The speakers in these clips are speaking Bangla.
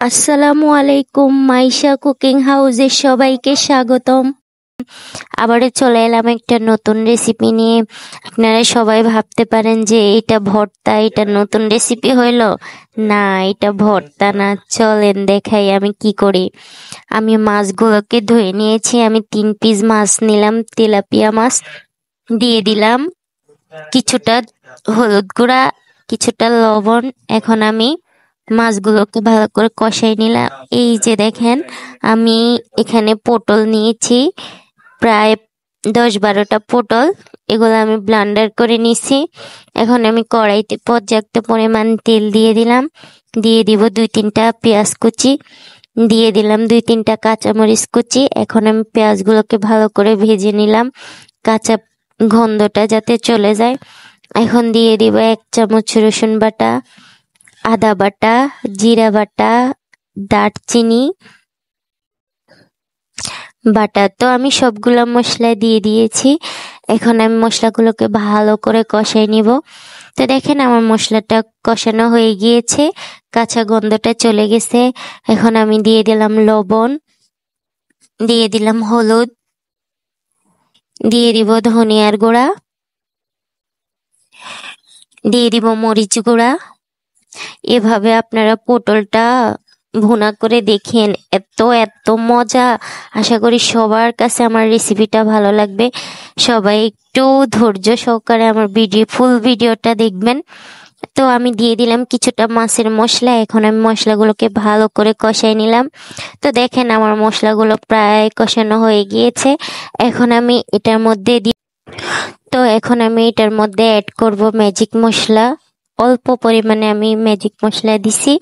আসসালামু আলাইকুম, মাইশা কুকিং হাউসে সবাইকে স্বাগতম। আবারও চলে এলাম একটা নতুন রেসিপি নিয়ে। আপনারা সবাই ভাবতে পারেন যে এটা ভর্তা, এটা নতুন রেসিপি হইলো। না, এটা ভর্তা না। চলেন দেখাই আমি কি করি। আমি মাছগুলোকে ধুয়ে নিয়েছি। আমি 3 পিস মাছ নিলাম, তেলাপিয়া মাছ। দিয়ে দিলাম কিছুটা হলুদ গুঁড়া, কিছুটা লবণ। এখন আমি মাছগুলোকে ভালো করে কষাই নিলাম। এই যে দেখেন, আমি এখানে পটল নিয়েছি, প্রায় 10-12টা পটল। এগুলো আমি ব্লেন্ডার করে নিছি। এখন আমি কড়াইতে পর্যাপ্ত পরিমাণ তেল দিয়ে দিলাম। দিয়ে দিব 2-3টা পেঁয়াজ কুচি, দিয়ে দিলাম 2-3টা কাঁচামরিচ কুচি। এখন আমি পেঁয়াজগুলোকে ভালো করে ভেজে নিলাম, কাঁচা গন্ধটা যাতে চলে যায়। এখন দিয়ে দিব 1 চামচ রসুন বাটা, আদা বাটা, জিরা বাটা, দারচিনি বাটা। তো আমি সবগুলো মশলা দিয়ে দিয়েছি। এখন আমি মশলাগুলোকে ভালো করে কষাই নিব। তো দেখেন আমার মশলাটা কষানো হয়ে গিয়েছে, কাঁচা গন্ধটা চলে গেছে। এখন আমি দিয়ে দিলাম লবণ, দিয়ে দিলাম হলুদ, দিয়ে দিব ধনিয়ার গুঁড়া, দিয়ে দিব মরিচ গুঁড়া। এভাবে আপনারা পটলটা ভুনা করে দেখেন, এত এত মজা। আশা করি সবার কাছে আমার রেসিপিটা ভালো লাগবে। সবাই একটু ধৈর্য সহকারে আমার ফুল ভিডিওটা দেখবেন। তো আমি দিয়ে দিলাম কিছুটা মাছের মশলা। এখন আমি মশলাগুলোকে ভালো করে কষাই নিলাম। তো দেখেন আমার মশলাগুলো প্রায় কষানো হয়ে গিয়েছে। এখন আমি এটার মধ্যে অ্যাড করব ম্যাজিক মশলা। অল্প পরিমাণে আমি ম্যাজিক মশলা দিছি,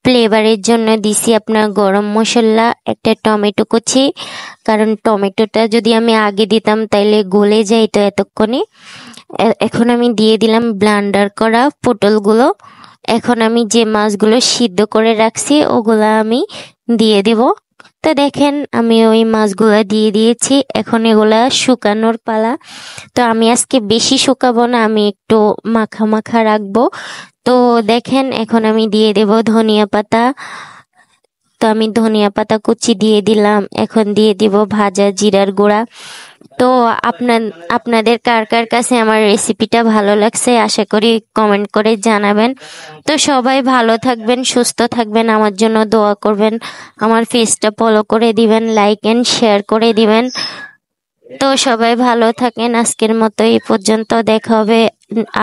ফ্লেভারের জন্য দিছি আপনার গরম মশলা, একটা টমেটো কুচি। কারণ টমেটোটা যদি আমি আগে দিতাম তাইলে গলে যাইতো এতক্ষণে। এখন আমি দিয়ে দিলাম ব্লেন্ডার করা পটলগুলো। এখন আমি যে মাছগুলো সিদ্ধ করে রাখছি ওগুলা আমি দিয়ে দিব। তো দেখেন আমি ওই মাছগুলা দিয়ে দিয়েছি। এখন এগুলা শুকানোর পালা। তো আমি আজকে বেশি শুকাবো না, আমি একটু মাখা মাখা রাখবো। তো দেখেন এখন আমি দিয়ে দেব ধনিয়া পাতা। তো আমি ধনিয়া পাতা কুচি দিয়ে দিলাম। এখন দিয়ে দিব ভাজা জিরার গুঁড়া। তো আপনাদের কার কার কাছে আমার রেসিপিটা ভালো লাগছে আশা করি কমেন্ট করে জানাবেন। তো সবাই ভালো থাকবেন, সুস্থ থাকবেন, আমার জন্য দোয়া করবেন। আমার পেজটা ফলো করে দিবেন, লাইক এন্ড শেয়ার করে দিবেন। তো সবাই ভালো থাকেন। আজকের মতো এই পর্যন্ত, দেখা হবে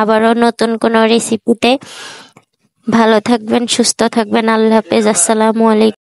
আবারও নতুন কোনো রেসিপিতে। ভালো থাকবেন, সুস্থ থাকবেন। আল্লাহ হাফেজ। আসসালামু আলাইকুম।